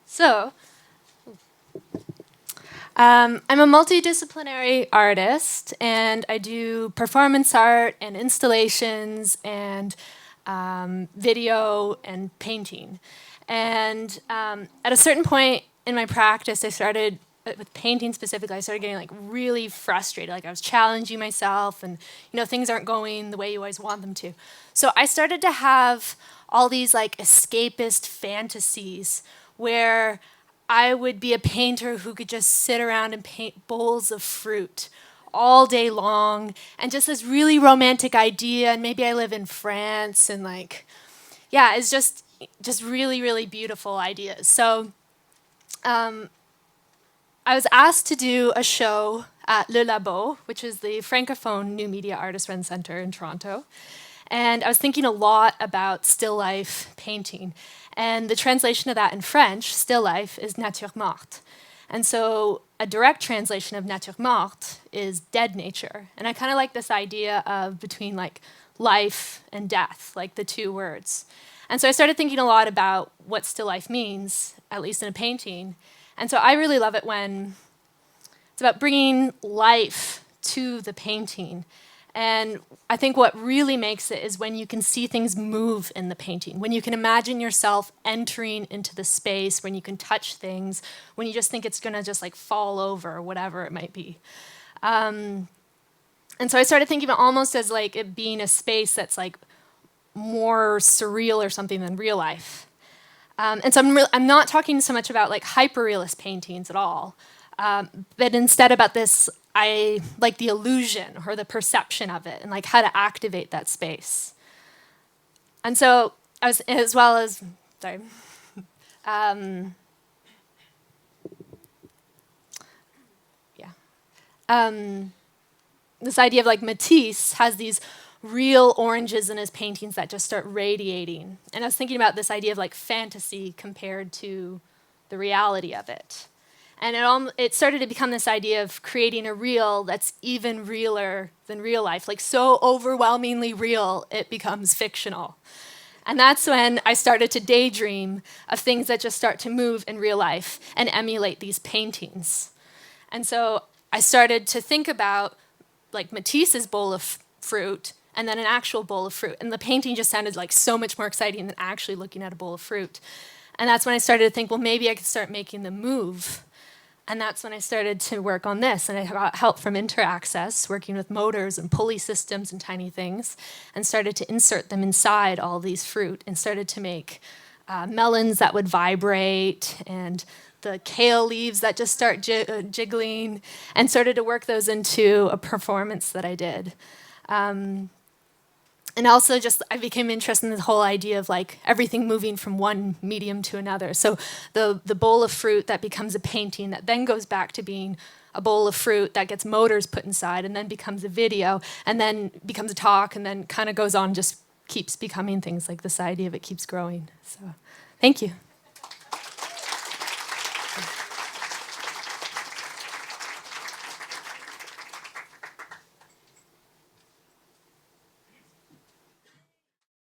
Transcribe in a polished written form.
So, I'm a multidisciplinary artist, and I do performance art and installations and video and painting. And at a certain point in my practice, I started, with painting specifically, I started getting like really frustrated. Like I was challenging myself, and things aren't going the way you always want them to. So I started to have all these like escapist fantasies where I would be a painter who could just sit around and paint bowls of fruit all day long, and just this really romantic idea. And maybe I live in France, and like, yeah, it's just really, really beautiful ideas. So I was asked to do a show at Le Labo, which is the Francophone New Media Artist Run Center in Toronto. And I was thinking a lot about still life painting. And the translation of that in French, still life, is nature morte. And so a direct translation of nature morte is dead nature. And I kind of like this idea of between like life and death, like the two words. And so I started thinking a lot about what still life means, at least in a painting. And so I really love it when it's about bringing life to the painting. And I think what really makes it is when you can see things move in the painting, when you can imagine yourself entering into the space, when you can touch things, when you just think it's gonna just like fall over or whatever it might be. And so I started thinking of it almost as like it being a space that's like more surreal or something than real life. And so I'm not talking so much about like hyperrealist paintings at all, but instead about this, I like the illusion or the perception of it and like how to activate that space. And so I was, as well as, sorry, this idea of like Matisse has these real oranges in his paintings that just start radiating. And I was thinking about this idea of like fantasy compared to the reality of it. And it started to become this idea of creating a real that's even realer than real life, like so overwhelmingly real it becomes fictional. And that's when I started to daydream of things that just start to move in real life and emulate these paintings. And so I started to think about like Matisse's bowl of fruit and then an actual bowl of fruit. And the painting just sounded like so much more exciting than actually looking at a bowl of fruit. And that's when I started to think, well, maybe I could start making them move. And that's when I started to work on this. And I got help from InterAccess, working with motors and pulley systems and tiny things, and started to insert them inside all these fruit and started to make melons that would vibrate and the kale leaves that just start jiggling, and started to work those into a performance that I did. And also just, I became interested in the whole idea of like everything moving from one medium to another. So the bowl of fruit that becomes a painting that then goes back to being a bowl of fruit that gets motors put inside and then becomes a video and then becomes a talk and then kind of goes on, just keeps becoming things. Like this idea of it keeps growing. So thank you.